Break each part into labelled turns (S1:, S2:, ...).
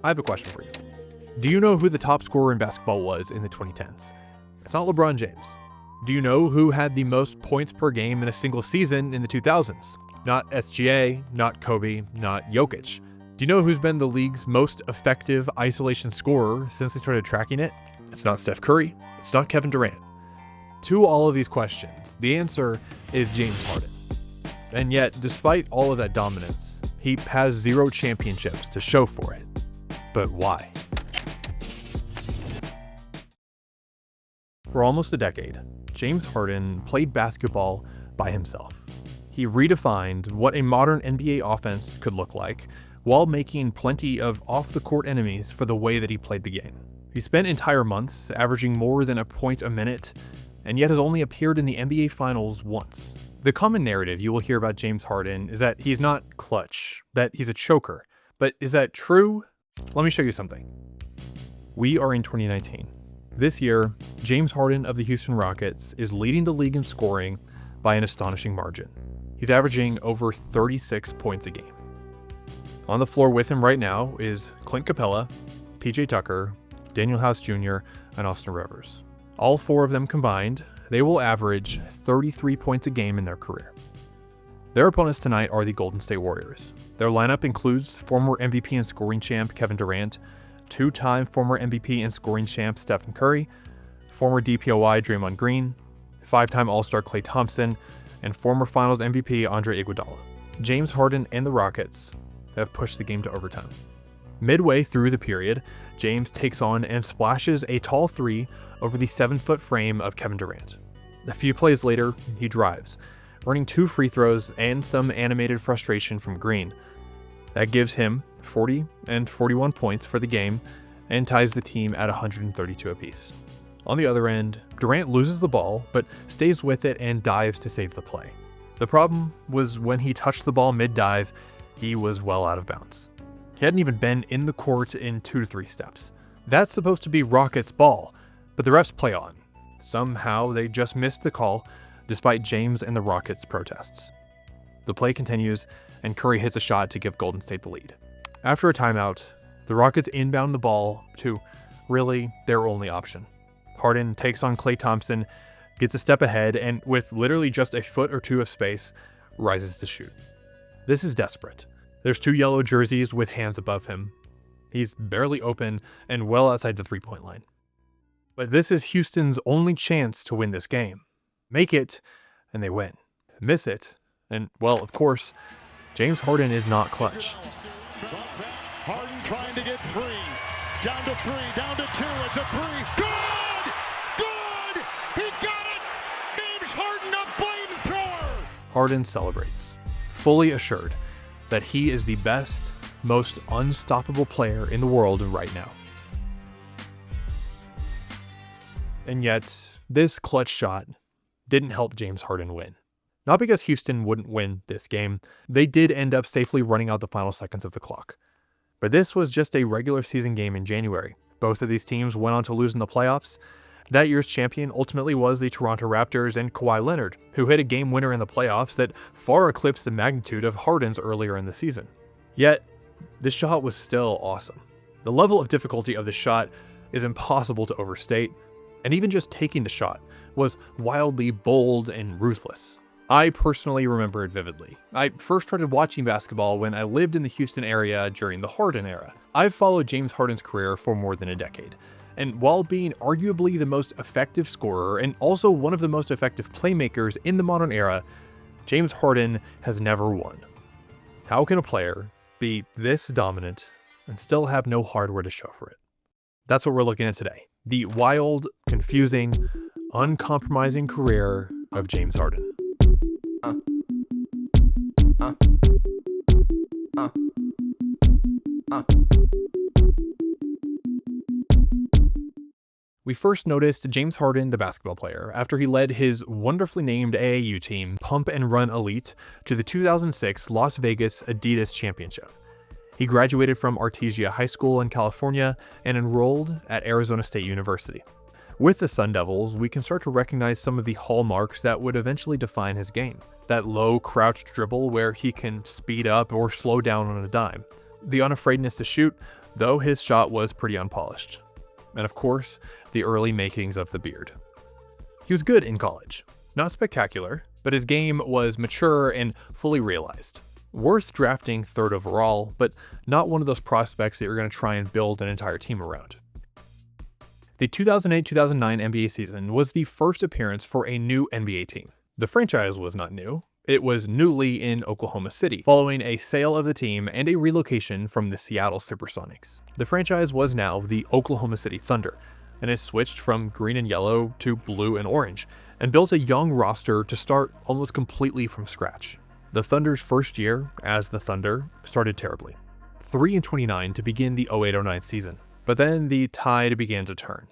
S1: I have a question for you. Do you know who the top scorer in basketball was in the 2010s? It's not LeBron James. Do you know who had the most points per game in a single season in the 2000s? Not SGA, not Kobe, not Jokic. Do you know who's been the league's most effective isolation scorer since they started tracking it? It's not Steph Curry. It's not Kevin Durant. To all of these questions, the answer is James Harden. And yet, despite all of that dominance, he has 0 championships to show for it. But why? For almost a decade, James Harden played basketball by himself. He redefined what a modern NBA offense could look like while making plenty of off-the-court enemies for the way that he played the game. He spent entire months averaging more than a point a minute, and yet has only appeared in the NBA Finals once. The common narrative you will hear about James Harden is that he's not clutch, that he's a choker. But is that true? Let me show you something. We are in 2019. This year, James Harden of the Houston Rockets is leading the league in scoring by an astonishing margin. He's averaging over 36 points a game. On the floor with him right now is Clint Capella, PJ Tucker, Daniel House Jr., and Austin Rivers. All 4 of them combined, they will average 33 points a game in their career. Their opponents tonight are the Golden State Warriors. Their lineup includes former MVP and scoring champ Kevin Durant, 2-time former MVP and scoring champ Stephen Curry, former DPOY Draymond Green, 5-time All-Star Klay Thompson, and former Finals MVP Andre Iguodala. James Harden and the Rockets have pushed the game to overtime. Midway through the period, James takes on and splashes a tall 3 over the 7-foot frame of Kevin Durant. A few plays later, he drives, earning 2 free throws and some animated frustration from Green. That gives him 40 and 41 points for the game and ties the team at 132 apiece. On the other end, Durant loses the ball, but stays with it and dives to save the play. The problem was when he touched the ball mid-dive, he was well out of bounds. He hadn't even been in the court in 2 to 3 steps. That's supposed to be Rockets' ball, but the refs play on. Somehow they just missed the call, despite James and the Rockets' protests. The play continues, and Curry hits a shot to give Golden State the lead. After a timeout, the Rockets inbound the ball to really their only option. Harden takes on Klay Thompson, gets a step ahead, and with literally just a foot or 2 of space, rises to shoot. This is desperate. There's 2 yellow jerseys with hands above him. He's barely open and well outside the 3-point line. But this is Houston's only chance to win this game. Make it, and they win. Miss it, and well, of course, James Harden is not clutch.
S2: Harden trying to get free. Down to 3, down to 2, it's a 3. Good! Good! He got it! James Harden, a flamethrower!
S1: Harden celebrates, fully assured that he is the best, most unstoppable player in the world right now. And yet, this clutch shot didn't help James Harden win. Not because Houston wouldn't win this game, they did end up safely running out the final seconds of the clock. But this was just a regular season game in January. Both of these teams went on to lose in the playoffs. That year's champion ultimately was the Toronto Raptors and Kawhi Leonard, who hit a game winner in the playoffs that far eclipsed the magnitude of Harden's earlier in the season. Yet, this shot was still awesome. The level of difficulty of this shot is impossible to overstate, and even just taking the shot was wildly bold and ruthless. I personally remember it vividly. I first started watching basketball when I lived in the Houston area during the Harden era. I've followed James Harden's career for more than a decade. And while being arguably the most effective scorer and also one of the most effective playmakers in the modern era, James Harden has never won. How can a player be this dominant and still have no hardware to show for it? That's what we're looking at today. The wild, confusing, uncompromising career of James Harden. We first noticed James Harden, the basketball player, after he led his wonderfully named AAU team, Pump and Run Elite, to the 2006 Las Vegas Adidas Championship. He graduated from Artesia High School in California and enrolled at Arizona State University. With the Sun Devils, we can start to recognize some of the hallmarks that would eventually define his game. That low crouched dribble where he can speed up or slow down on a dime. The unafraidness to shoot, though his shot was pretty unpolished. And of course, the early makings of the beard. He was good in college. Not spectacular, but his game was mature and fully realized. Worth drafting 3rd overall, but not one of those prospects that you're going to try and build an entire team around. The 2008-2009 NBA season was the first appearance for a new NBA team. The franchise was not new. It was newly in Oklahoma City, following a sale of the team and a relocation from the Seattle Supersonics. The franchise was now the Oklahoma City Thunder, and it switched from green and yellow to blue and orange, and built a young roster to start almost completely from scratch. The Thunder's first year as the Thunder started terribly. 3-29 to begin the 08-09 season. But then the tide began to turn.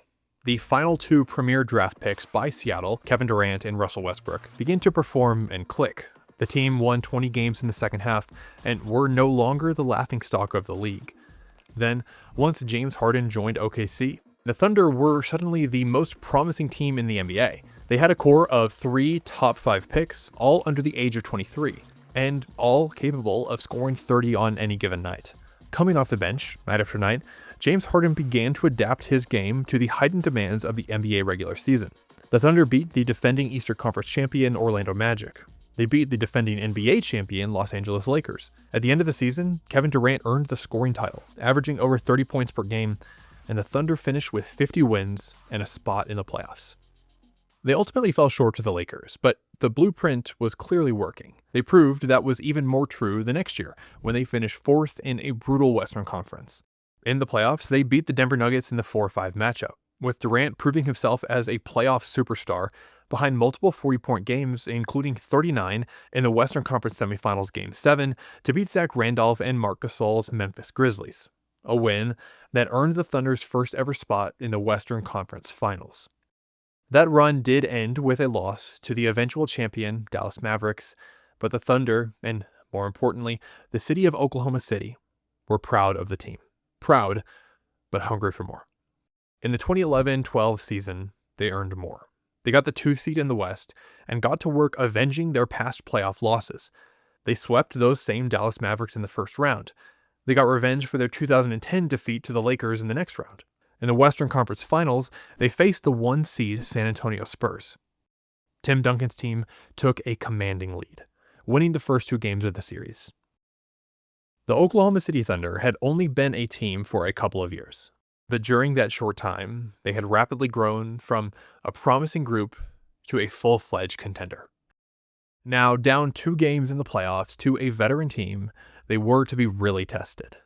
S1: The final 2 premier draft picks by Seattle, Kevin Durant and Russell Westbrook, began to perform and click. The team won 20 games in the second half and were no longer the laughingstock of the league. Then, once James Harden joined OKC, the Thunder were suddenly the most promising team in the NBA. They had a core of 3 top 5 picks, all under the age of 23, and all capable of scoring 30 on any given night. Coming off the bench, night after night, James Harden began to adapt his game to the heightened demands of the NBA regular season. The Thunder beat the defending Eastern Conference champion Orlando Magic. They beat the defending NBA champion Los Angeles Lakers. At the end of the season, Kevin Durant earned the scoring title, averaging over 30 points per game, and the Thunder finished with 50 wins and a spot in the playoffs. They ultimately fell short to the Lakers, but the blueprint was clearly working. They proved that was even more true the next year, when they finished 4th in a brutal Western Conference. In the playoffs, they beat the Denver Nuggets in the 4-5 matchup, with Durant proving himself as a playoff superstar behind multiple 40-point games, including 39 in the Western Conference Semifinals Game 7 to beat Zach Randolph and Marc Gasol's Memphis Grizzlies, a win that earned the Thunder's first ever spot in the Western Conference Finals. That run did end with a loss to the eventual champion Dallas Mavericks, but the Thunder, and more importantly, the city of Oklahoma City, were proud of the team. Proud, but hungry for more. In the 2011-12 season, they earned more. They got the 2 seed in the West and got to work avenging their past playoff losses. They swept those same Dallas Mavericks in the first round. They got revenge for their 2010 defeat to the Lakers in the next round. In the Western Conference Finals, they faced the 1 seed San Antonio Spurs. Tim Duncan's team took a commanding lead, winning the first 2 games of the series. The Oklahoma City Thunder had only been a team for a couple of years, but during that short time, they had rapidly grown from a promising group to a full-fledged contender. Now, down 2 games in the playoffs to a veteran team, they were to be really tested.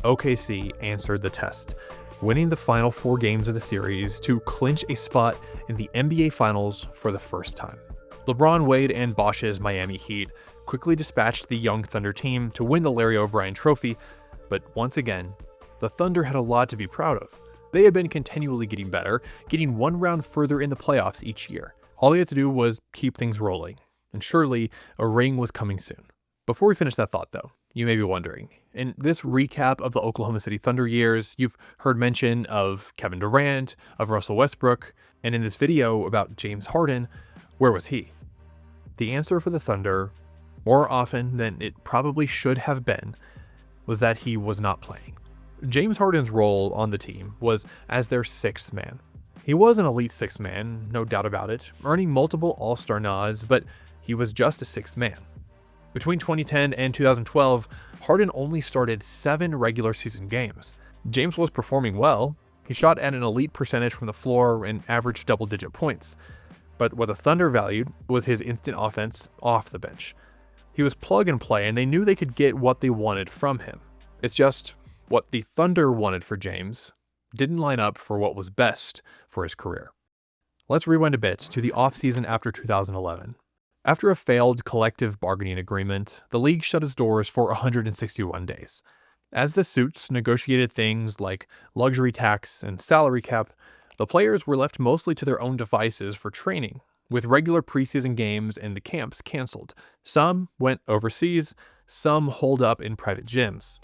S1: OKC answered the test, winning the final 4 games of the series to clinch a spot in the NBA Finals for the first time. LeBron, Wade, and Bosch's Miami Heat quickly dispatched the young Thunder team to win the Larry O'Brien Trophy, but once again, the Thunder had a lot to be proud of. They had been continually getting better, getting 1 round further in the playoffs each year. All they had to do was keep things rolling, and surely a ring was coming soon. Before we finish that thought though, you may be wondering, in this recap of the Oklahoma City Thunder years, you've heard mention of Kevin Durant, of Russell Westbrook, and in this video about James Harden, where was he? The answer for the Thunder, more often than it probably should have been, was that he was not playing. James Harden's role on the team was as their 6th man. He was an elite 6th man, no doubt about it, earning multiple All-Star nods, but he was just a 6th man. Between 2010 and 2012, Harden only started 7 regular season games. James was performing well. He shot at an elite percentage from the floor and averaged double-digit points. But what the Thunder valued was his instant offense off the bench. He was plug and play, and they knew they could get what they wanted from him. It's just what the Thunder wanted for James didn't line up for what was best for his career. Let's rewind a bit to the offseason after 2011. After a failed collective bargaining agreement, the league shut its doors for 161 days. As the suits negotiated things like luxury tax and salary cap, the players were left mostly to their own devices for training, with regular preseason games and the camps canceled. Some went overseas, some holed up in private gyms.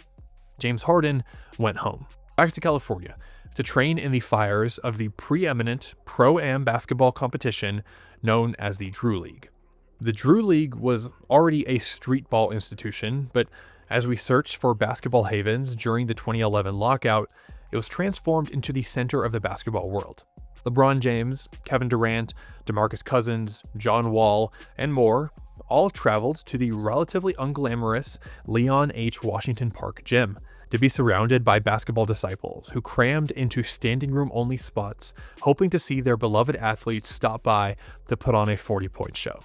S1: James Harden went home, back to California, to train in the fires of the preeminent Pro-Am basketball competition known as the Drew League. The Drew League was already a street ball institution, but As we searched for basketball havens during the 2011 lockout, it was transformed into the center of the basketball world. LeBron James, Kevin Durant, DeMarcus Cousins, John Wall, and more all traveled to the relatively unglamorous Leon H. Washington Park gym to be surrounded by basketball disciples who crammed into standing room only spots, hoping to see their beloved athletes stop by to put on a 40-point show.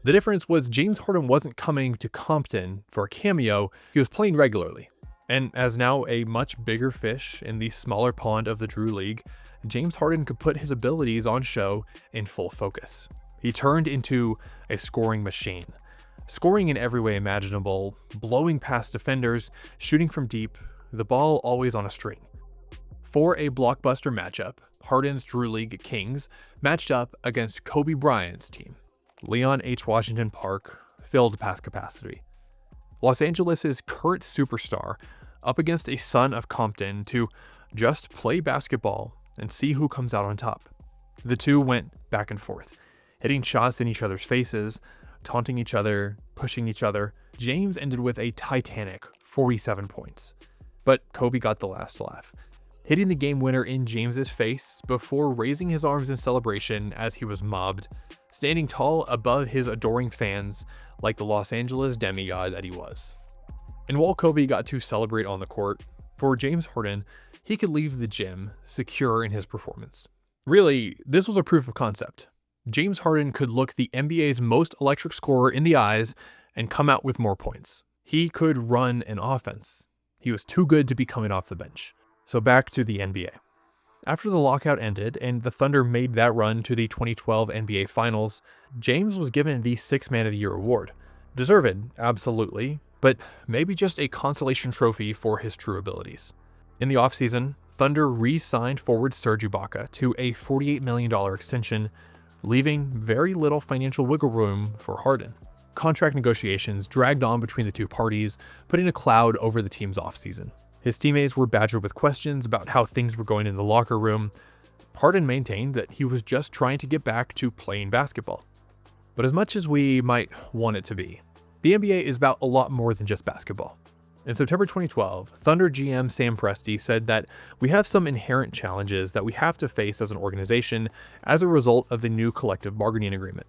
S1: The difference was James Harden wasn't coming to Compton for a cameo, he was playing regularly. And as now a much bigger fish in the smaller pond of the Drew League, James Harden could put his abilities on show in full focus. He turned into a scoring machine, scoring in every way imaginable, blowing past defenders, shooting from deep, the ball always on a string. For a blockbuster matchup, Harden's Drew League Kings matched up against Kobe Bryant's team. Leon H. Washington Park filled past capacity. Los Angeles' current superstar up against a son of Compton to just play basketball and see who comes out on top. The two went back and forth, hitting shots in each other's faces, taunting each other, pushing each other. James ended with a titanic 47 points. But Kobe got the last laugh, hitting the game winner in James's face before raising his arms in celebration as he was mobbed, standing tall above his adoring fans like the Los Angeles demigod that he was. And while Kobe got to celebrate on the court, for James Harden, he could leave the gym secure in his performance. Really, this was a proof of concept. James Harden could look the NBA's most electric scorer in the eyes and come out with more points. He could run an offense. He was too good to be coming off the bench. So back to the NBA. After the lockout ended and the Thunder made that run to the 2012 NBA Finals, James was given the Sixth Man of the Year award. Deserved, absolutely, but maybe just a consolation trophy for his true abilities. In the offseason, Thunder re-signed forward Serge Ibaka to a $48 million extension, leaving very little financial wiggle room for Harden. Contract negotiations dragged on between the two parties, putting a cloud over the team's offseason. His teammates were badgered with questions about how things were going in the locker room. Harden maintained that he was just trying to get back to playing basketball. But as much as we might want it to be, the NBA is about a lot more than just basketball. In September 2012, Thunder GM Sam Presti said that we have some inherent challenges that we have to face as an organization as a result of the new collective bargaining agreement.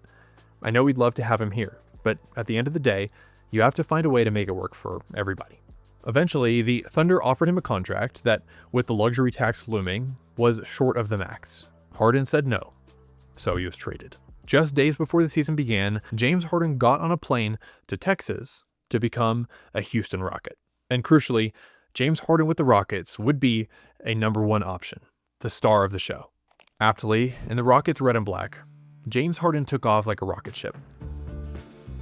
S1: I know we'd love to have him here, but at the end of the day, you have to find a way to make it work for everybody. Eventually, the Thunder offered him a contract that, with the luxury tax looming, was short of the max. Harden said no, so he was traded. Just days before the season began, James Harden got on a plane to Texas to become a Houston Rocket. And crucially, James Harden with the Rockets would be a #1 option, the star of the show. Aptly, in the Rockets' red and black, James Harden took off like a rocket ship.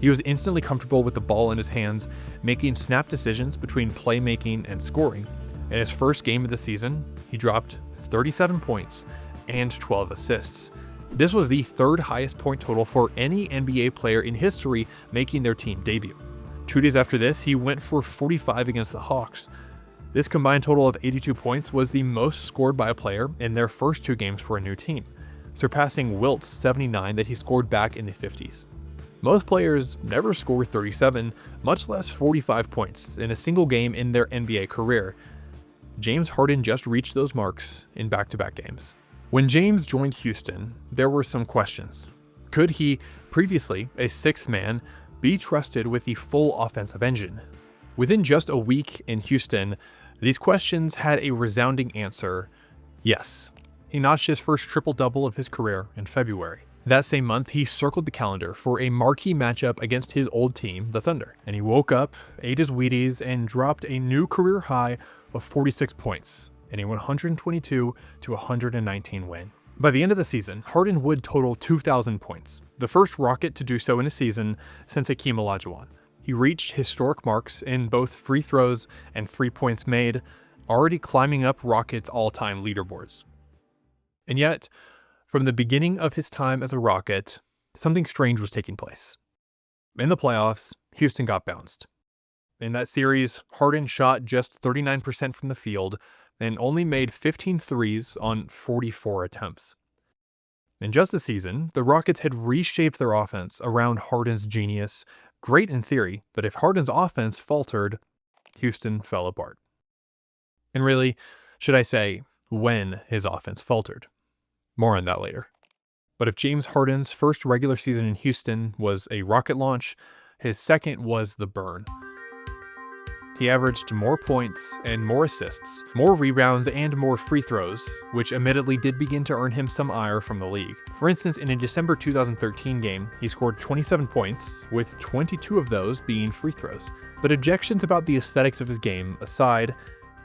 S1: He was instantly comfortable with the ball in his hands, making snap decisions between playmaking and scoring. In his first game of the season, he dropped 37 points and 12 assists. This was the third highest point total for any NBA player in history making their team debut. 2 days after this, he went for 45 against the Hawks. This combined total of 82 points was the most scored by a player in their first 2 games for a new team, surpassing Wilt's 79 that he scored back in the 50s. Most players never score 37, much less 45 points in a single game in their NBA career. James Harden just reached those marks in back-to-back games. When James joined Houston, there were some questions. Could he, previously a sixth man, be trusted with the full offensive engine? Within just a week in Houston, these questions had a resounding answer: yes. He notched his first triple-double of his career in February. That same month, he circled the calendar for a marquee matchup against his old team, the Thunder. And he woke up, ate his Wheaties, and dropped a new career high of 46 points in a 122-119 win. By the end of the season, Harden would total 2,000 points, the first Rocket to do so in a season since Hakeem Olajuwon. He reached historic marks in both free throws and free points made, already climbing up Rockets' all-time leaderboards. And yet, from the beginning of his time as a Rocket, something strange was taking place. In the playoffs, Houston got bounced. In that series, Harden shot just 39% from the field and only made 15 threes on 44 attempts. In just a season, the Rockets had reshaped their offense around Harden's genius. Great in theory, but if Harden's offense faltered, Houston fell apart. And really, should I say, when his offense faltered. More on that later. But if James Harden's first regular season in Houston was a rocket launch, his second was the burn. He averaged more points and more assists, more rebounds and more free throws, which admittedly did begin to earn him some ire from the league. For instance, in a December 2013 game, he scored 27 points, with 22 of those being free throws. But objections about the aesthetics of his game aside,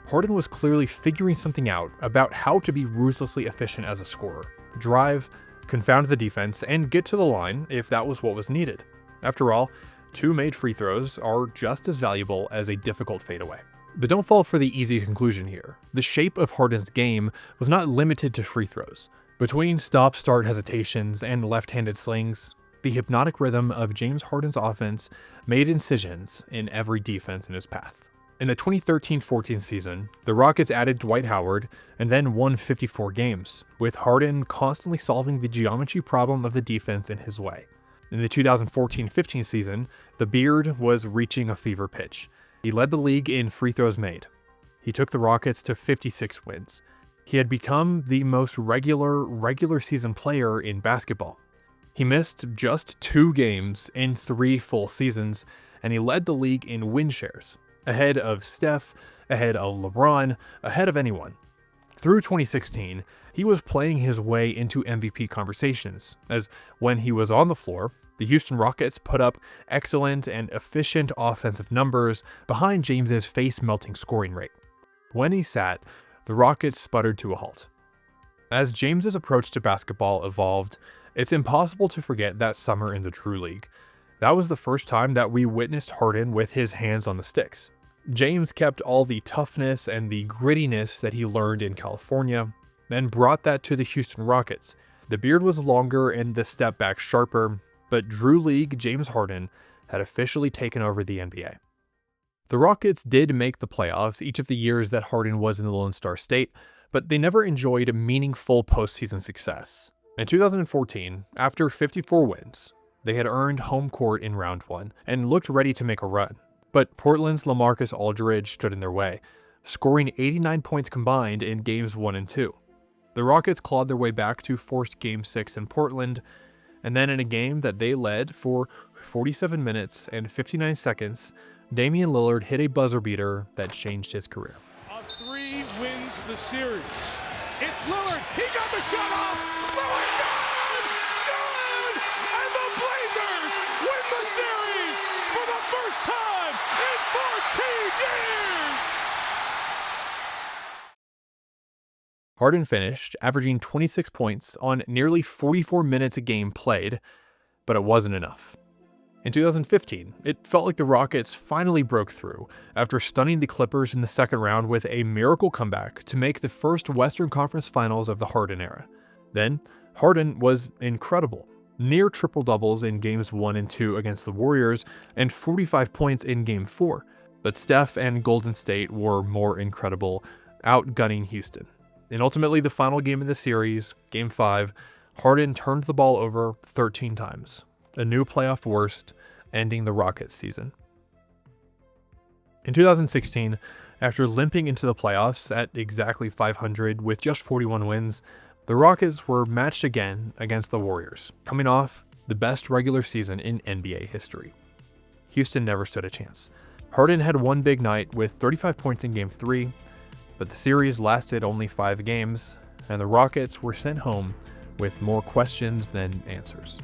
S1: Harden was clearly figuring something out about how to be ruthlessly efficient as a scorer, drive, confound the defense, and get to the line if that was what was needed. After all, 2 made free throws are just as valuable as a difficult fadeaway. But don't fall for the easy conclusion here. The shape of Harden's game was not limited to free throws. Between stop-start hesitations and left-handed slings, the hypnotic rhythm of James Harden's offense made incisions in every defense in his path. In the 2013-14 season, the Rockets added Dwight Howard and then won 54 games, with Harden constantly solving the geometry problem of the defense in his way. In the 2014-15 season, the Beard was reaching a fever pitch. He led the league in free throws made. He took the Rockets to 56 wins. He had become the most regular season player in basketball. He missed just 2 games in 3 full seasons, and he led the league in win shares, ahead of Steph, ahead of LeBron, ahead of anyone. Through 2016, he was playing his way into MVP conversations, as when he was on the floor, the Houston Rockets put up excellent and efficient offensive numbers behind James's face-melting scoring rate. When he sat, the Rockets sputtered to a halt. As James's approach to basketball evolved, it's impossible to forget that summer in the Drew League. That was the first time that we witnessed Harden with his hands on the sticks. James kept all the toughness and the grittiness that he learned in California and brought that to the Houston Rockets. The beard was longer and the step back sharper, but Drew League James Harden had officially taken over the NBA. The Rockets did make the playoffs each of the years that Harden was in the Lone Star State, but they never enjoyed meaningful postseason success. In 2014, after 54 wins, they had earned home court in round 1 and looked ready to make a run. But Portland's LaMarcus Aldridge stood in their way, scoring 89 points combined in games 1 and 2. The Rockets clawed their way back to force Game 6 in Portland, and then in a game that they led for 47 minutes and 59 seconds, Damian Lillard hit a buzzer beater that changed his career.
S2: A 3 wins the series. It's Lillard. He got the shot off. Lillard, good! And the Blazers win the series for the first time in 14 years!
S1: Harden finished, averaging 26 points on nearly 44 minutes a game played, but it wasn't enough. In 2015, it felt like the Rockets finally broke through after stunning the Clippers in the second round with a miracle comeback to make the first Western Conference Finals of the Harden era. Then, Harden was incredible, near triple-doubles in games 1 and 2 against the Warriors and 45 points in game 4, but Steph and Golden State were more incredible, outgunning Houston. And ultimately, the final game of the series, Game 5, Harden turned the ball over 13 times. A new playoff worst, ending the Rockets season. In 2016, after limping into the playoffs at exactly 500 with just 41 wins, the Rockets were matched again against the Warriors, coming off the best regular season in NBA history. Houston never stood a chance. Harden had one big night with 35 points in Game 3, but the series lasted only 5 games, and the Rockets were sent home with more questions than answers.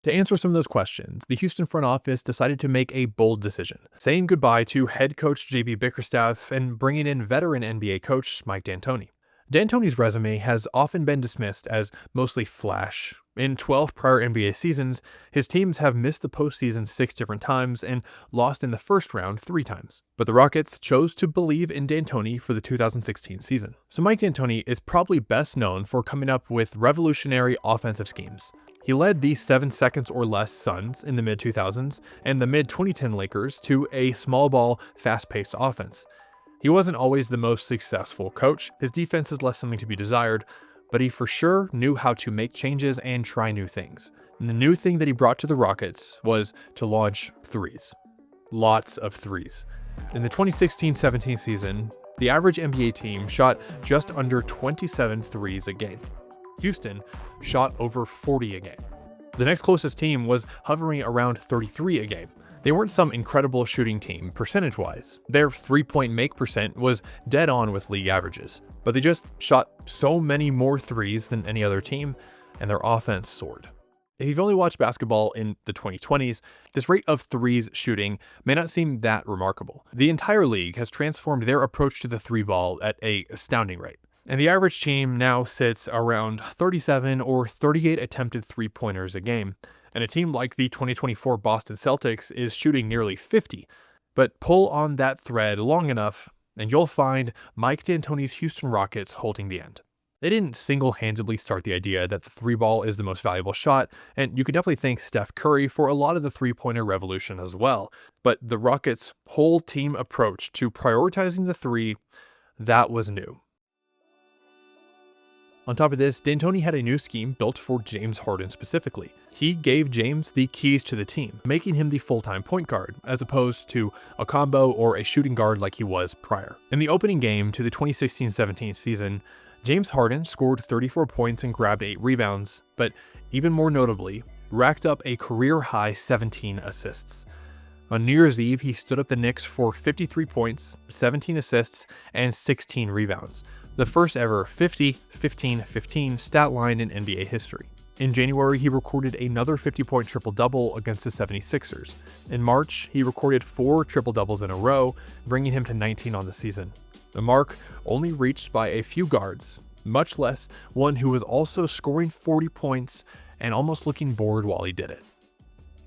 S1: To answer some of those questions, the Houston front office decided to make a bold decision, saying goodbye to head coach JB Bickerstaff and bringing in veteran NBA coach Mike D'Antoni. D'Antoni's resume has often been dismissed as mostly flash. In 12 prior NBA seasons, his teams have missed the postseason 6 different times and lost in the first round 3 times. But the Rockets chose to believe in D'Antoni for the 2016 season. So Mike D'Antoni is probably best known for coming up with revolutionary offensive schemes. He led the 7 seconds or less Suns in the mid-2000s and the mid-2010 Lakers to a small ball, fast-paced offense. He wasn't always the most successful coach. His defenses left something to be desired, but he for sure knew how to make changes and try new things. And the new thing that he brought to the Rockets was to launch threes. Lots of threes. In the 2016-17 season, the average NBA team shot just under 27 threes a game. Houston shot over 40 a game. The next closest team was hovering around 33 a game. They weren't some incredible shooting team percentage-wise. Their three-point make percent was dead on with league averages, but they just shot so many more threes than any other team, and their offense soared. If you've only watched basketball in the 2020s, this rate of threes shooting may not seem that remarkable. The entire league has transformed their approach to the three ball at an astounding rate. And the average team now sits around 37 or 38 attempted three-pointers a game, and a team like the 2024 Boston Celtics is shooting nearly 50. But pull on that thread long enough, and you'll find Mike D'Antoni's Houston Rockets holding the end. They didn't single-handedly start the idea that the three ball is the most valuable shot, and you could definitely thank Steph Curry for a lot of the three-pointer revolution as well. But the Rockets' whole team approach to prioritizing the three, that was new. On top of this, D'Antoni had a new scheme built for James Harden specifically. He gave James the keys to the team, making him the full-time point guard, as opposed to a combo or a shooting guard like he was prior. In the opening game to the 2016-17 season, James Harden scored 34 points and grabbed 8 rebounds, but even more notably, racked up a career-high 17 assists. On New Year's Eve, he stood up the Knicks for 53 points, 17 assists, and 16 rebounds, the first ever 50-15-15 stat line in NBA history. In January, he recorded another 50-point triple-double against the 76ers. In March, he recorded 4 triple-doubles in a row, bringing him to 19 on the season, a mark only reached by a few guards, much less one who was also scoring 40 points and almost looking bored while he did it.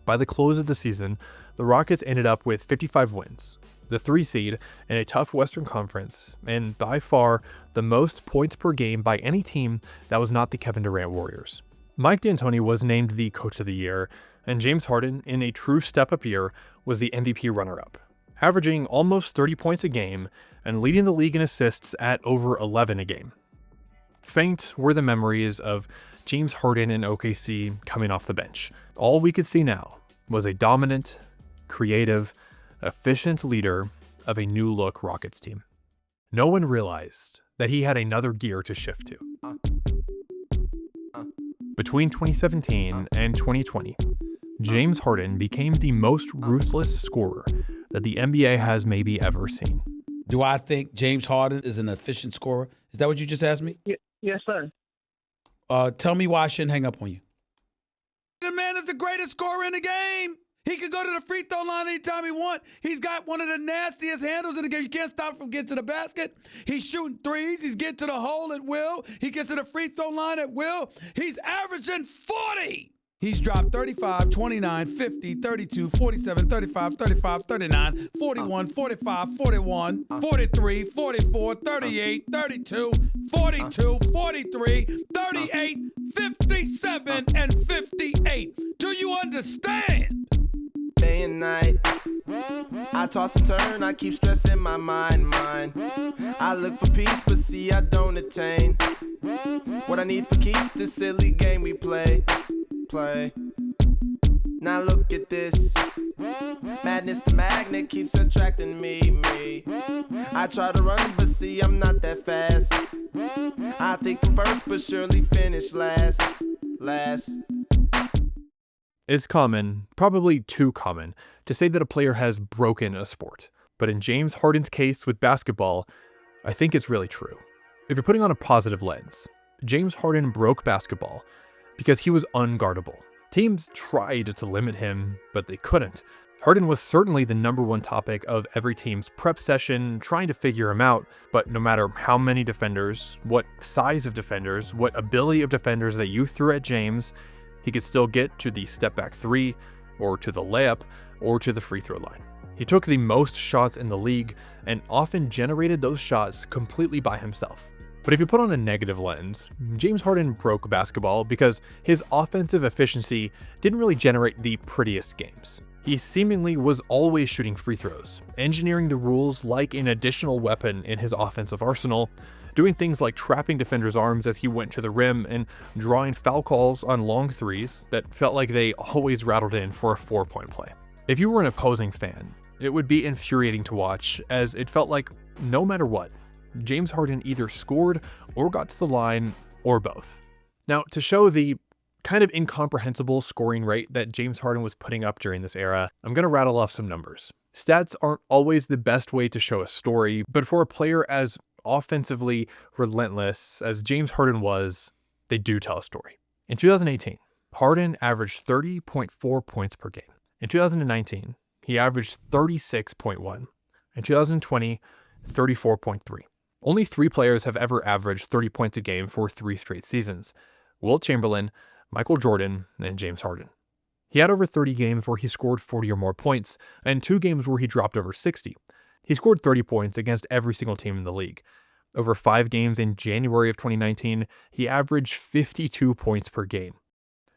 S1: By the close of the season, the Rockets ended up with 55 wins, the 3 seed in a tough Western Conference, and by far the most points per game by any team that was not the Kevin Durant Warriors. Mike D'Antoni was named the Coach of the Year, and James Harden, in a true step-up year, was the MVP runner-up, averaging almost 30 points a game and leading the league in assists at over 11 a game. Faint were the memories of James Harden and OKC coming off the bench. All we could see now was a dominant, creative, efficient leader of a new-look Rockets team. No one realized that he had another gear to shift to. Between 2017 and 2020, James Harden became the most ruthless scorer that the NBA has maybe ever seen.
S3: Do I think James Harden is an efficient scorer? Is that what you just asked me?
S4: Yes, sir.
S3: Tell me why I shouldn't hang up on you. The man is the greatest scorer in the game. He can go to the free throw line anytime he wants. He's got one of the nastiest handles in the game. You can't stop from getting to the basket. He's shooting threes. He's getting to the hole at will. He gets to the free throw line at will. He's averaging 40. He's dropped 35, 29, 50, 32, 47, 35, 35, 39, 41, 45, 41, 43, 44, 38, 32, 42, 43, 38, 57, and 58. Do you understand?
S5: Day and night, I toss and turn, I keep stressing my mind. I look for peace, but see I don't attain what I need for keeps this silly game we play. Now look at this, madness the magnet keeps attracting me. I try to run, but see I'm not that fast. I think I'm first, but surely finish last.
S1: It's common, probably too common, to say that a player has broken a sport. But in James Harden's case with basketball, I think it's really true. If you're putting on a positive lens, James Harden broke basketball because he was unguardable. Teams tried to limit him, but they couldn't. Harden was certainly the #1 topic of every team's prep session, trying to figure him out, but no matter how many defenders, what size of defenders, what ability of defenders that you threw at James, he could still get to the step-back 3, or to the layup, or to the free throw line. He took the most shots in the league, and often generated those shots completely by himself. But if you put on a negative lens, James Harden broke basketball because his offensive efficiency didn't really generate the prettiest games. He seemingly was always shooting free throws, engineering the rules like an additional weapon in his offensive arsenal, doing things like trapping defenders' arms as he went to the rim and drawing foul calls on long threes that felt like they always rattled in for a 4-point play. If you were an opposing fan, it would be infuriating to watch, as it felt like no matter what, James Harden either scored or got to the line or both. Now, to show the kind of incomprehensible scoring rate that James Harden was putting up during this era, I'm going to rattle off some numbers. Stats aren't always the best way to show a story, but for a player as offensively relentless as James Harden was, they do tell a story. In 2018, Harden averaged 30.4 points per game. In 2019, he averaged 36.1. In 2020, 34.3. Only 3 players have ever averaged 30 points a game for 3 straight seasons: Wilt Chamberlain, Michael Jordan, and James Harden. He had over 30 games where he scored 40 or more points, and 2 games where he dropped over 60. He scored 30 points against every single team in the league. Over 5 games in January of 2019, he averaged 52 points per game.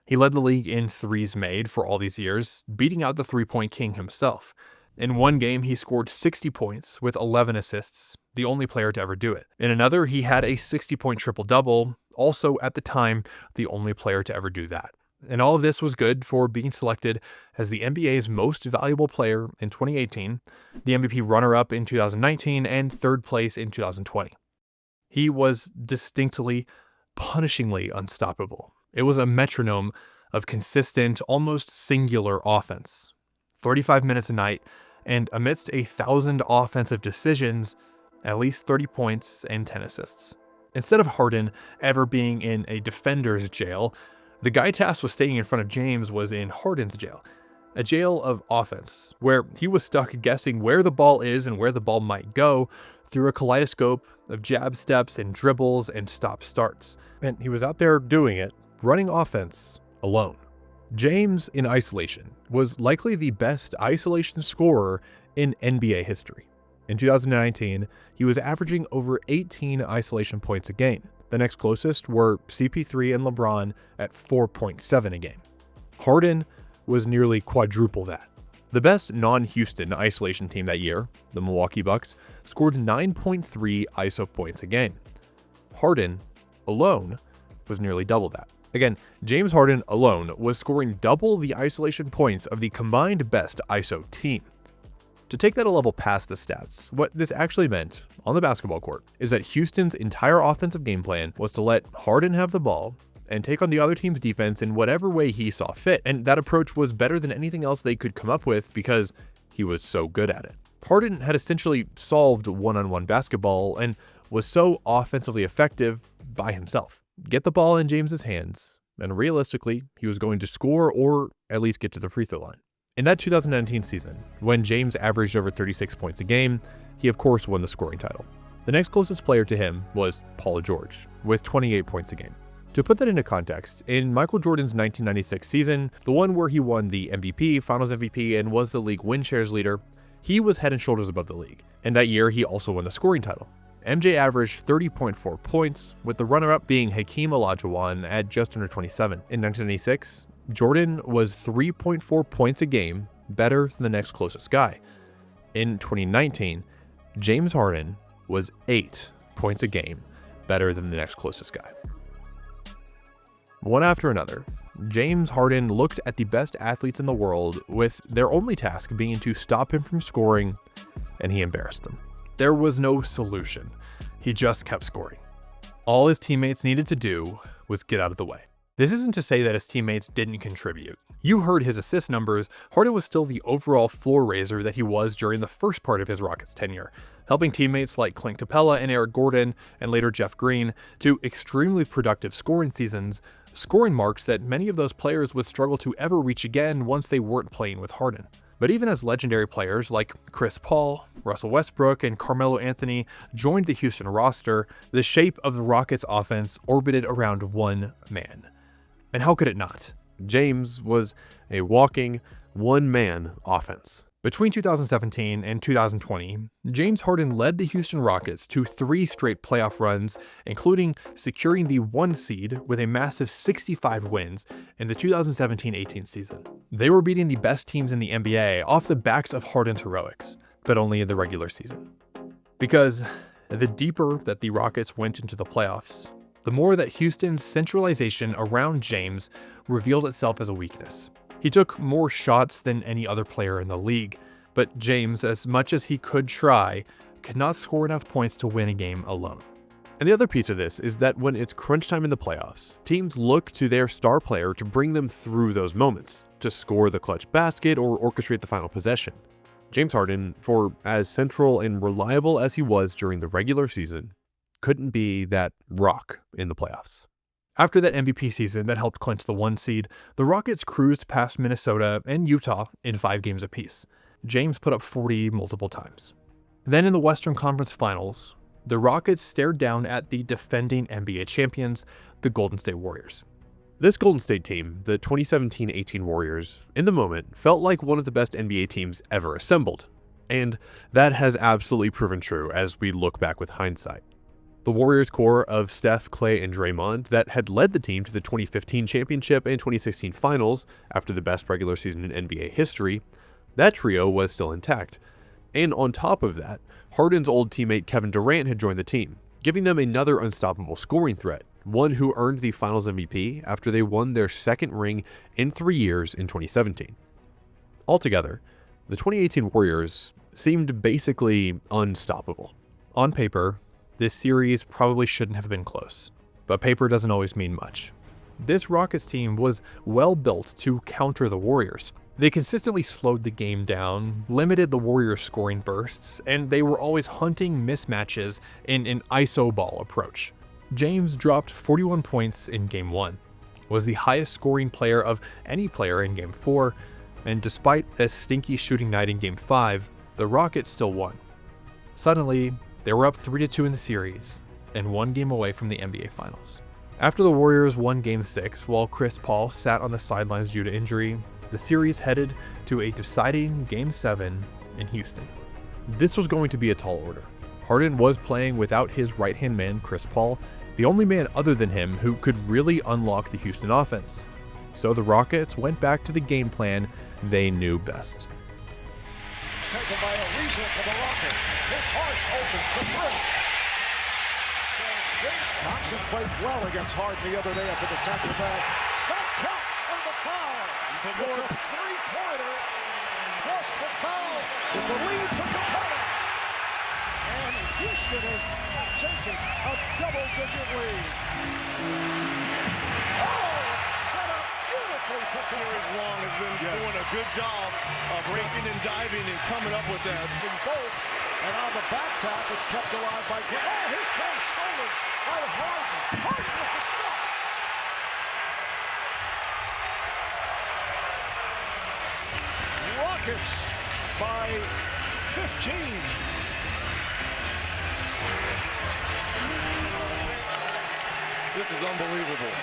S1: He led the league in threes made for all these years, beating out the three-point king himself. In one game, he scored 60 points with 11 assists, the only player to ever do it. In another, he had a 60-point triple-double, also at the time, the only player to ever do that. And all of this was good for being selected as the NBA's most valuable player in 2018, the MVP runner-up in 2019, and 3rd place in 2020. He was distinctly, punishingly unstoppable. It was a metronome of consistent, almost singular offense. 35 minutes a night, and amidst 1,000 offensive decisions, at least 30 points and 10 assists. Instead of Harden ever being in a defender's jail, the guy tasked with staying in front of James was in Harden's jail. A jail of offense, where he was stuck guessing where the ball is and where the ball might go through a kaleidoscope of jab steps and dribbles and stop-starts. And he was out there doing it, running offense, alone. James, in isolation, was likely the best isolation scorer in NBA history. In 2019, he was averaging over 18 isolation points a game. The next closest were CP3 and LeBron at 4.7 a game. Harden was nearly quadruple that. The best non-Houston isolation team that year, the Milwaukee Bucks, scored 9.3 ISO points a game. Harden alone was nearly double that. Again, James Harden alone was scoring double the isolation points of the combined best ISO team. To take that a level past the stats, what this actually meant on the basketball court is that Houston's entire offensive game plan was to let Harden have the ball and take on the other team's defense in whatever way he saw fit, and that approach was better than anything else they could come up with because he was so good at it. Harden had essentially solved one-on-one basketball and was so offensively effective by himself. Get the ball in James's hands, and realistically, he was going to score or at least get to the free throw line. In that 2019 season, when James averaged over 36 points a game, he of course won the scoring title. The next closest player to him was Paul George, with 28 points a game. To put that into context, in Michael Jordan's 1996 season, the one where he won the MVP, Finals MVP, and was the league win shares leader, he was head and shoulders above the league. And that year, he also won the scoring title. MJ averaged 30.4 points, with the runner-up being Hakeem Olajuwon at just under 27. In 1996, Jordan was 3.4 points a game better than the next closest guy. In 2019, James Harden was 8 points a game better than the next closest guy. One after another, James Harden looked at the best athletes in the world with their only task being to stop him from scoring, and he embarrassed them. There was no solution. He just kept scoring. All his teammates needed to do was get out of the way. This isn't to say that his teammates didn't contribute. You heard his assist numbers. Harden was still the overall floor raiser that he was during the first part of his Rockets tenure, helping teammates like Clint Capella and Eric Gordon, and later Jeff Green, to extremely productive scoring seasons, scoring marks that many of those players would struggle to ever reach again once they weren't playing with Harden. But even as legendary players like Chris Paul, Russell Westbrook, and Carmelo Anthony joined the Houston roster, the shape of the Rockets' offense orbited around one man. And how could it not? James was a walking one-man offense. Between 2017 and 2020, James Harden led the Houston Rockets to 3 straight playoff runs, including securing the 1 seed with a massive 65 wins in the 2017-18 season. They were beating the best teams in the NBA off the backs of Harden's heroics, but only in the regular season. Because the deeper that the Rockets went into the playoffs, the more that Houston's centralization around James revealed itself as a weakness. He took more shots than any other player in the league, but James, as much as he could try, could not score enough points to win a game alone.
S4: And the other piece of this is that when it's crunch time in the playoffs, teams look to their star player to bring them through those moments, to score the clutch basket or orchestrate the final possession. James Harden, for as central and reliable as he was during the regular season, couldn't be that rock in the playoffs.
S1: After that MVP season that helped clinch the 1 seed, the Rockets cruised past Minnesota and Utah in 5 games apiece. James put up 40 multiple times. Then in the Western Conference Finals, the Rockets stared down at the defending NBA champions, the Golden State Warriors.
S4: This Golden State team, the 2017-18 Warriors, in the moment felt like one of the best NBA teams ever assembled. And that has absolutely proven true as we look back with hindsight. The Warriors' core of Steph, Klay, and Draymond that had led the team to the 2015 championship and 2016 finals after the best regular season in NBA history, that trio was still intact. And on top of that, Harden's old teammate Kevin Durant had joined the team, giving them another unstoppable scoring threat, one who earned the Finals MVP after they won their 2nd ring in 3 years in 2017. Altogether, the 2018 Warriors seemed basically unstoppable.
S1: On paper, this series probably shouldn't have been close, but paper doesn't always mean much. This Rockets team was well built to counter the Warriors. They consistently slowed the game down, limited the Warriors' scoring bursts, and they were always hunting mismatches in an iso ball approach. James dropped 41 points in Game 1, was the highest scoring player of any player in Game 4, and despite a stinky shooting night in Game 5, the Rockets still won. Suddenly, they were up 3-2 in the series, and 1 game away from the NBA Finals. After the Warriors won Game 6 while Chris Paul sat on the sidelines due to injury, the series headed to a deciding Game 7 in Houston. This was going to be a tall order. Harden was playing without his right-hand man, Chris Paul, the only man other than him who could really unlock the Houston offense. So the Rockets went back to the game plan they knew best.
S2: Taken by a weasel for the Rockets. His heart open for 3. Thompson played well against Harden the other day at the defensive end. That counts on the foul. It's a 3-pointer plus the foul with the lead for Capella. And Houston is chasing a double-digit lead. Oh, set up beautifully for
S6: series long has been doing a good job of breaking and diving and coming up with that.
S2: Both, and on the back tap, it's kept alive by Grant. Oh, his ball stolen by Harden. Harden with the stop. Rockets by 15.
S6: This is unbelievable.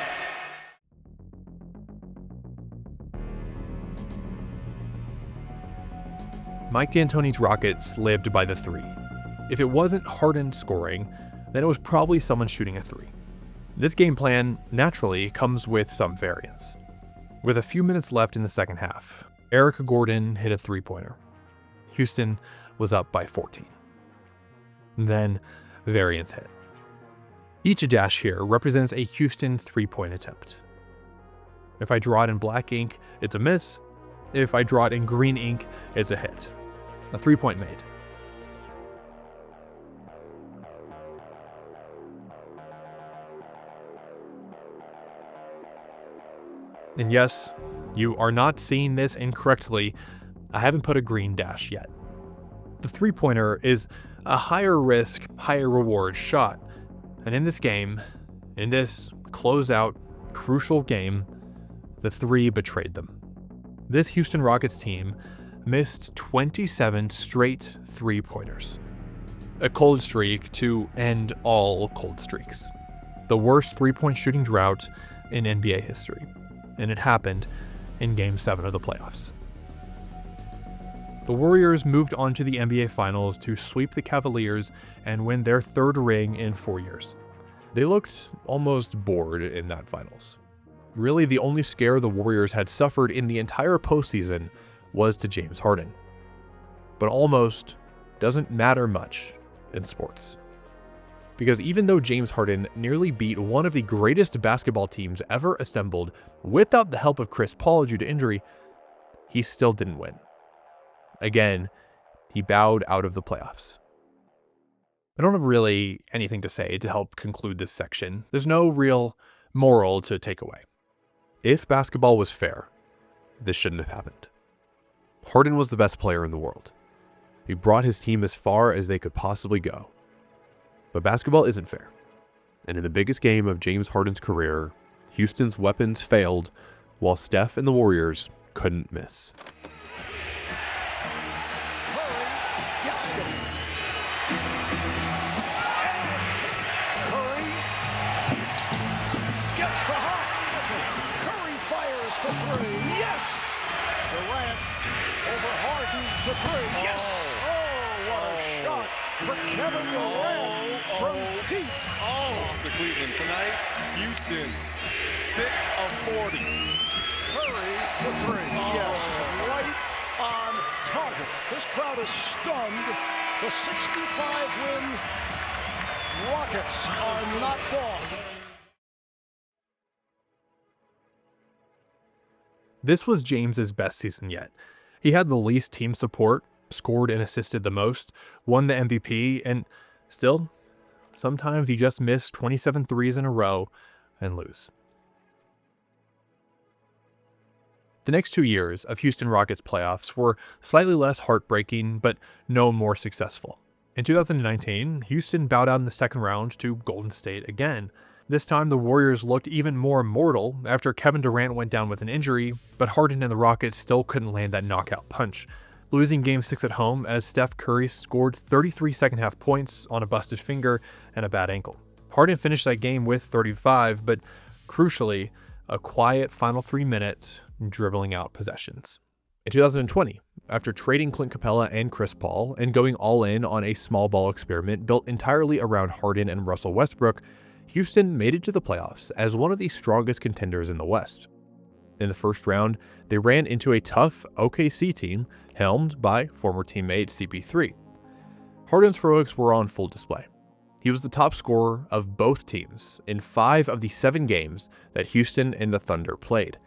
S1: Mike D'Antoni's Rockets lived by the 3. If it wasn't Harden scoring, then it was probably someone shooting a 3. This game plan, naturally, comes with some variance. With a few minutes left in the second half, Eric Gordon hit a 3-pointer. Houston was up by 14. Then, variance hit. Each dash here represents a Houston 3-point attempt. If I draw it in black ink, it's a miss. If I draw it in green ink, it's a hit. A 3-point made. And yes, you are not seeing this incorrectly. I haven't put a green dash yet. The 3-pointer is a higher risk, higher reward shot. And in this game, in this closeout, crucial game, the 3 betrayed them. This Houston Rockets team missed 27 straight 3-pointers. A cold streak to end all cold streaks. The worst 3-point shooting drought in NBA history. And it happened in Game 7 of the playoffs. The Warriors moved on to the NBA Finals to sweep the Cavaliers and win their third ring in 4 years.
S4: They looked almost bored in that finals. Really, the only scare the Warriors had suffered in the entire postseason was to James Harden. But almost doesn't matter much in sports. Because even though James Harden nearly beat one of the greatest basketball teams ever assembled without the help of Chris Paul due to injury, he still didn't win. Again, he bowed out of the playoffs. I don't have really anything to say to help conclude this section. There's no real moral to take away. If basketball was fair, this shouldn't have happened. Harden was the best player in the world. He brought his team as far as they could possibly go. But basketball isn't fair. And in the biggest game of James Harden's career, Houston's weapons failed while Steph and the Warriors couldn't miss.
S2: Kevin Durant from deep.
S6: To Cleveland tonight. Houston, 6 of 40.
S2: Curry for three. Yes, right on target. This crowd is stunned. The 65-win Rockets are knocked off.
S1: This was James's best season yet. He had the least team support, scored and assisted the most, won the MVP, and still, sometimes you just miss 27 threes in a row and lose. The next 2 years of Houston Rockets playoffs were slightly less heartbreaking, but no more successful. In 2019, Houston bowed out in the second round to Golden State again. This time, the Warriors looked even more mortal after Kevin Durant went down with an injury, but Harden and the Rockets still couldn't land that knockout punch, losing Game 6 at home as Steph Curry scored 33 second-half points on a busted finger and a bad ankle. Harden finished that game with 35, but crucially, a quiet final 3 minutes dribbling out possessions. In 2020, after trading Clint Capella and Chris Paul and going all in on a small ball experiment built entirely around Harden and Russell Westbrook, Houston made it to the playoffs as one of the strongest contenders in the West. In the first round, they ran into a tough OKC team helmed by former teammate CP3. Harden's heroics were on full display. He was the top scorer of both teams in 5 of the 7 games that Houston and the Thunder played.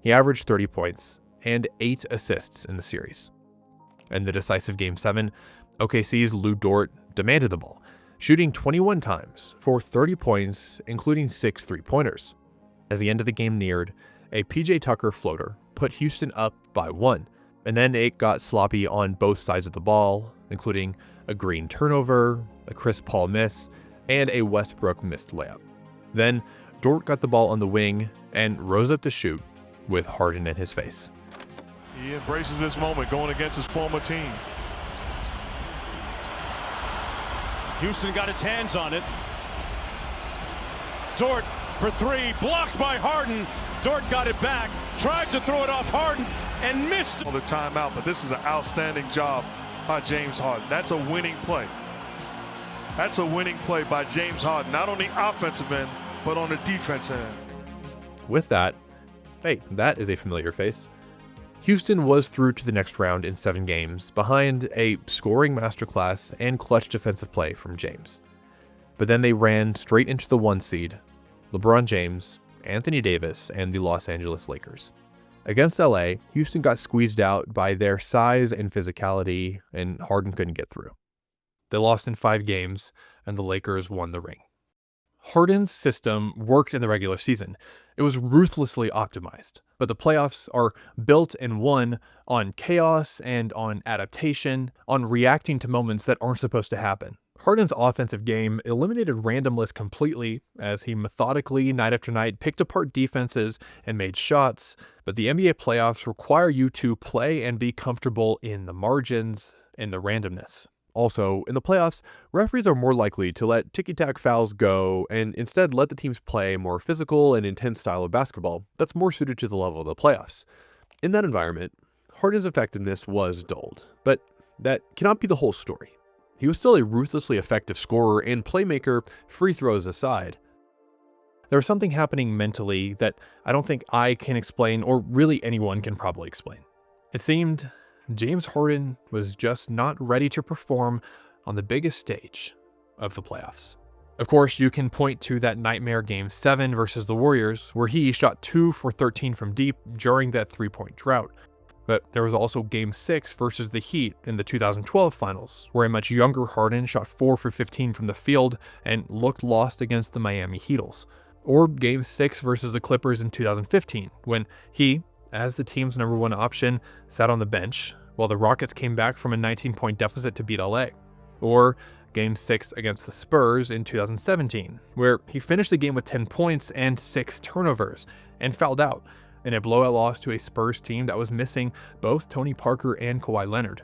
S1: He averaged 30 points and 8 assists in the series. In the decisive Game 7, OKC's Lou Dort demanded the ball, shooting 21 times for 30 points, including 6 three-pointers. As the end of the game neared, a PJ Tucker floater put Houston up by 1, and then it got sloppy on both sides of the ball, including a Green turnover, a Chris Paul miss, and a Westbrook missed layup. Then, Dort got the ball on the wing and rose up to shoot with Harden in his face.
S2: He embraces this moment going against his former team. Houston got its hands on it. Dort for three, blocked by Harden. Dort got it back, tried to throw it off Harden, and missed. The timeout, but this is an outstanding job by James Harden. That's a winning play. That's a winning play by James Harden, not on the offensive end, but on the defensive end.
S4: With that, hey, that is a familiar face. Houston was through to the next round in 7 games, behind a scoring masterclass and clutch defensive play from James. But then they ran straight into the 1 seed, LeBron James, Anthony Davis, and the Los Angeles Lakers. Against LA, Houston got squeezed out by their size and physicality, and Harden couldn't get through. They lost in 5 games, and the Lakers won the ring. Harden's system worked in the regular season. It was ruthlessly optimized, but the playoffs are built and won on chaos and on adaptation, on reacting to moments that aren't supposed to happen. Harden's offensive game eliminated randomness completely as he methodically, night after night, picked apart defenses and made shots, but the NBA playoffs require you to play and be comfortable in the margins and the randomness. Also, in the playoffs, referees are more likely to let ticky-tack fouls go and instead let the teams play a more physical and intense style of basketball that's more suited to the level of the playoffs. In that environment, Harden's effectiveness was dulled, but that cannot be the whole story. He was still a ruthlessly effective scorer and playmaker, free throws aside.
S1: There was something happening mentally that I don't think I can explain, or really anyone can probably explain. It seemed James Harden was just not ready to perform on the biggest stage of the playoffs. Of course, you can point to that nightmare Game 7 versus the Warriors, where he shot 2 for 13 from deep during that 3-point drought. But there was also Game 6 versus the Heat in the 2012 finals, where a much younger Harden shot 4 for 15 from the field and looked lost against the Miami Heatles. Or Game 6 versus the Clippers in 2015, when he, as the team's number 1 option, sat on the bench while the Rockets came back from a 19-point deficit to beat LA. Or Game 6 against the Spurs in 2017, where he finished the game with 10 points and 6 turnovers, and fouled out in a blowout loss to a Spurs team that was missing both Tony Parker and Kawhi Leonard.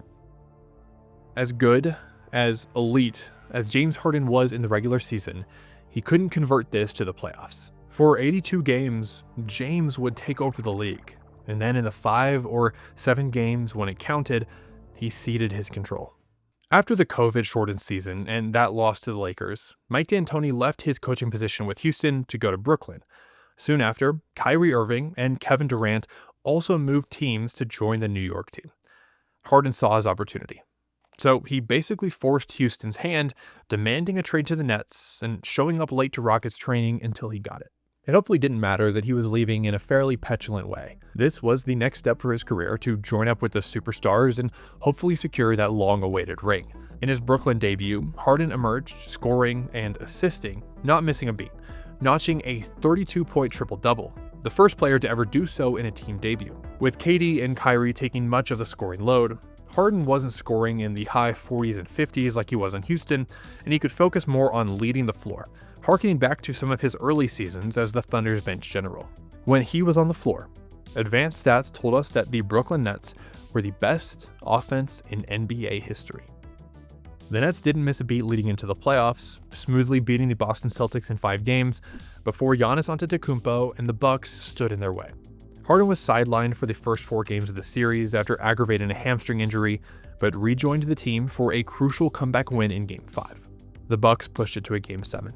S1: As good, as elite, as James Harden was in the regular season, he couldn't convert this to the playoffs. For 82 games, James would take over the league, and then in the 5 or 7 games when it counted, he ceded his control. After the COVID-shortened season and that loss to the Lakers, Mike D'Antoni left his coaching position with Houston to go to Brooklyn. Soon after, Kyrie Irving and Kevin Durant also moved teams to join the New York team. Harden saw his opportunity. So he basically forced Houston's hand, demanding a trade to the Nets and showing up late to Rockets training until he got it. It hopefully didn't matter that he was leaving in a fairly petulant way. This was the next step for his career, to join up with the superstars and hopefully secure that long-awaited ring. In his Brooklyn debut, Harden emerged scoring and assisting, not missing a beat, notching a 32-point triple-double, the first player to ever do so in a team debut. With KD and Kyrie taking much of the scoring load, Harden wasn't scoring in the high 40s and 50s like he was in Houston, and he could focus more on leading the floor, harkening back to some of his early seasons as the Thunder's bench general. When he was on the floor, advanced stats told us that the Brooklyn Nets were the best offense in NBA history. The Nets didn't miss a beat leading into the playoffs, smoothly beating the Boston Celtics in 5 games before Giannis Antetokounmpo and the Bucks stood in their way. Harden was sidelined for the first 4 games of the series after aggravating a hamstring injury, but rejoined the team for a crucial comeback win in Game 5. The Bucks pushed it to a Game 7.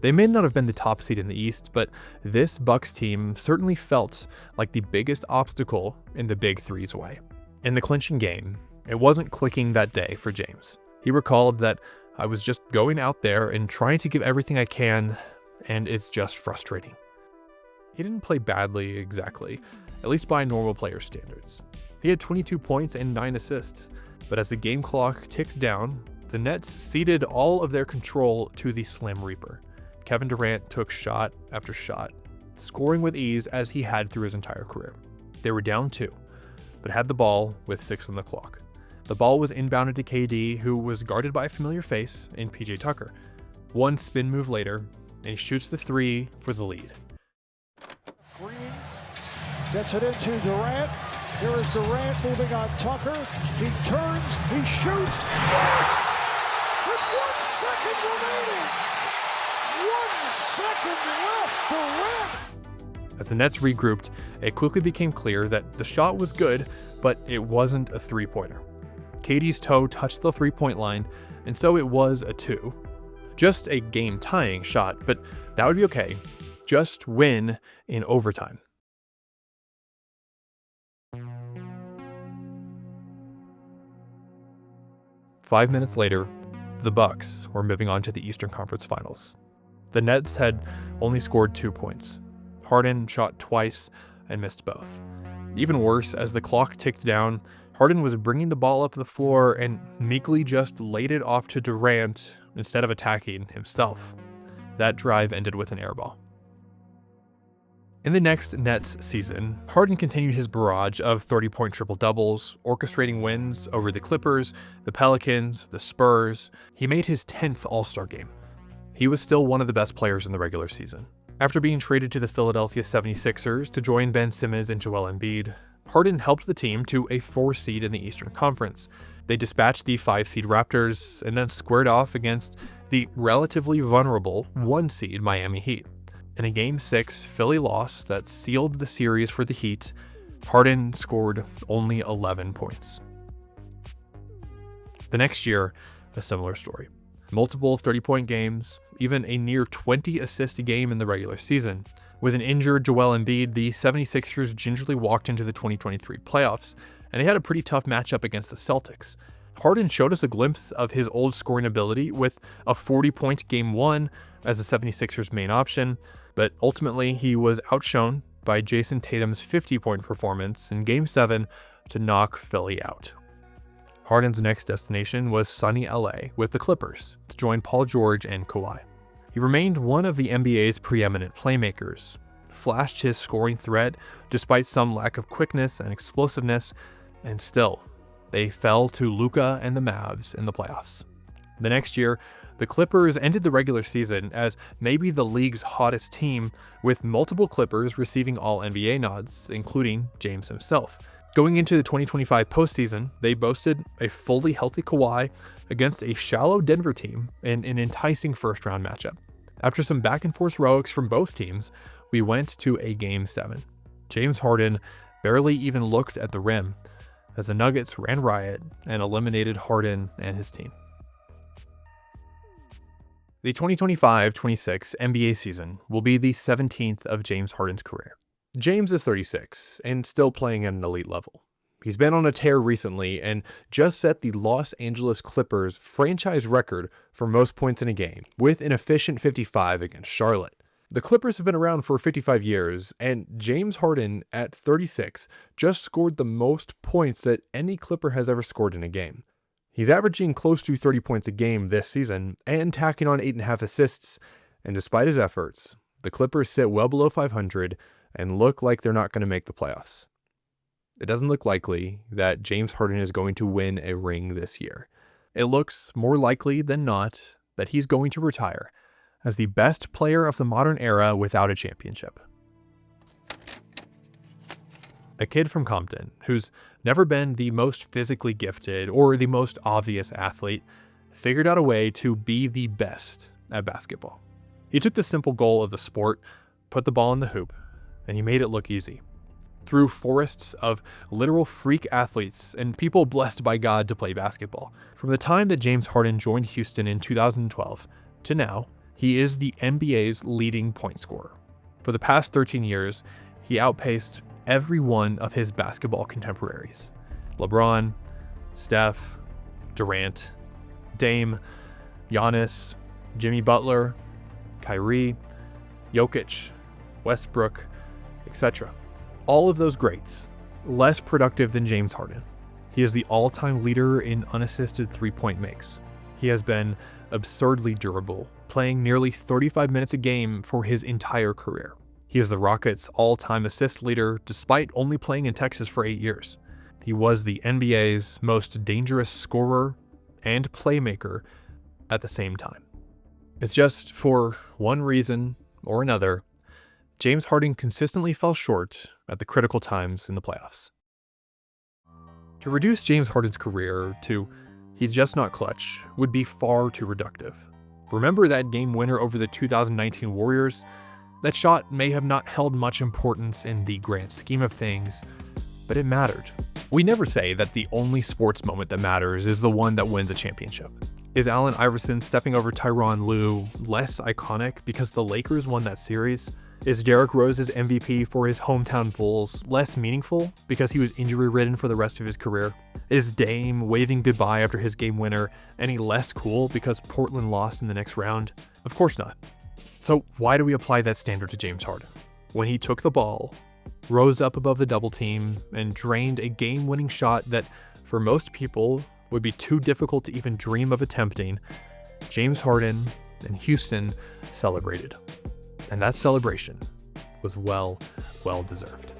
S1: They may not have been the top seed in the East, but this Bucks team certainly felt like the biggest obstacle in the Big Three's way. In the clinching game, it wasn't clicking that day for James. He recalled that I was just going out there and trying to give everything I can, and it's just frustrating. He didn't play badly exactly, at least by normal player standards. He had 22 points and 9 assists, but as the game clock ticked down, the Nets ceded all of their control to the Slim Reaper. Kevin Durant took shot after shot, scoring with ease as he had through his entire career. They were down 2, but had the ball with 6 on the clock. The ball was inbounded to KD, who was guarded by a familiar face in PJ Tucker. One spin move later, and he shoots the 3 for the lead.
S7: Green gets it into Durant. Here is Durant moving on Tucker. He turns, he shoots. Yes! With 1 second remaining. 1 second left. Durant.
S1: As the Nets regrouped, it quickly became clear that the shot was good, but it wasn't a 3-pointer. KD's toe touched the 3-point line, and so it was a 2. Just a game-tying shot, but that would be okay. Just win in overtime. Five minutes later, the Bucks were moving on to the Eastern Conference Finals. The Nets had only scored 2 points. Harden shot twice and missed both. Even worse, as the clock ticked down, Harden was bringing the ball up the floor and meekly just laid it off to Durant instead of attacking himself. That drive ended with an airball. In the next Nets season, Harden continued his barrage of 30-point triple-doubles, orchestrating wins over the Clippers, the Pelicans, the Spurs. He made his 10th All-Star game. He was still one of the best players in the regular season. After being traded to the Philadelphia 76ers to join Ben Simmons and Joel Embiid, Harden helped the team to a 4 seed in the Eastern Conference. They dispatched the 5 seed Raptors and then squared off against the relatively vulnerable 1 seed Miami Heat. In a Game 6 Philly loss that sealed the series for the Heat, Harden scored only 11 points. The next year, a similar story. Multiple 30-point games, even a near 20-assist game in the regular season. With an injured Joel Embiid, the 76ers gingerly walked into the 2023 playoffs, and they had a pretty tough matchup against the Celtics. Harden showed us a glimpse of his old scoring ability with a 40-point Game 1 as the 76ers' main option, but ultimately he was outshone by Jason Tatum's 50-point performance in Game 7 to knock Philly out. Harden's next destination was sunny LA with the Clippers to join Paul George and Kawhi. He remained one of the NBA's preeminent playmakers, flashed his scoring threat despite some lack of quickness and explosiveness, and still, they fell to Luka and the Mavs in the playoffs. The next year, the Clippers ended the regular season as maybe the league's hottest team, with multiple Clippers receiving All-NBA nods, including James himself. Going into the 2025 postseason, they boasted a fully healthy Kawhi against a shallow Denver team in an enticing first-round matchup. After some back-and-forth heroics from both teams, we went to a Game 7. James Harden barely even looked at the rim as the Nuggets ran riot and eliminated Harden and his team. The 2025-26 NBA season will be the 17th of James Harden's career. James is 36 and still playing at an elite level. He's been on a tear recently and just set the Los Angeles Clippers franchise record for most points in a game with an efficient 55 against Charlotte. The Clippers have been around for 55 years, and James Harden at 36 just scored the most points that any Clipper has ever scored in a game. He's averaging close to 30 points a game this season and tacking on 8.5 assists, and despite his efforts, the Clippers sit well below 500 and look like they're not going to make the playoffs. It doesn't look likely that James Harden is going to win a ring this year. It looks more likely than not that he's going to retire as the best player of the modern era without a championship. A kid from Compton, who's never been the most physically gifted or the most obvious athlete, figured out a way to be the best at basketball. He took the simple goal of the sport, put the ball in the hoop, and he made it look easy. Through forests of literal freak athletes and people blessed by God to play basketball. From the time that James Harden joined Houston in 2012 to now, he is the NBA's leading point scorer. For the past 13 years, he outpaced every one of his basketball contemporaries. LeBron, Steph, Durant, Dame, Giannis, Jimmy Butler, Kyrie, Jokic, Westbrook, etc. All of those greats, less productive than James Harden. He is the all-time leader in unassisted three-point makes. He has been absurdly durable, playing nearly 35 minutes a game for his entire career. He is the Rockets' all-time assist leader despite only playing in Texas for 8 years. He was the NBA's most dangerous scorer and playmaker at the same time. It's just for one reason or another, James Harden consistently fell short at the critical times in the playoffs. To reduce James Harden's career to he's just not clutch would be far too reductive. Remember that game winner over the 2019 Warriors? That shot may have not held much importance in the grand scheme of things, but it mattered. We never say that the only sports moment that matters is the one that wins a championship. Is Allen Iverson stepping over Tyronn Lue less iconic because the Lakers won that series? Is Derrick Rose's MVP for his hometown Bulls less meaningful because he was injury-ridden for the rest of his career? Is Dame waving goodbye after his game winner any less cool because Portland lost in the next round? Of course not. So why do we apply that standard to James Harden? When he took the ball, rose up above the double team, and drained a game-winning shot that, for most people, would be too difficult to even dream of attempting, James Harden and Houston celebrated. And that celebration was well deserved.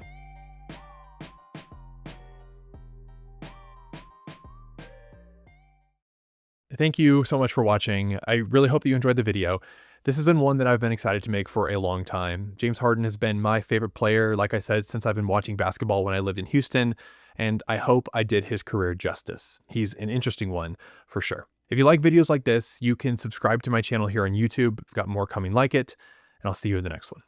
S1: Thank you so much for watching. I really hope that you enjoyed the video. This has been one that I've been excited to make for a long time. James Harden has been my favorite player, like I said, since I've been watching basketball when I lived in Houston, and I hope I did his career justice. He's an interesting one for sure. If you like videos like this, you can subscribe to my channel here on YouTube. I've got more coming like it, and I'll see you in the next one.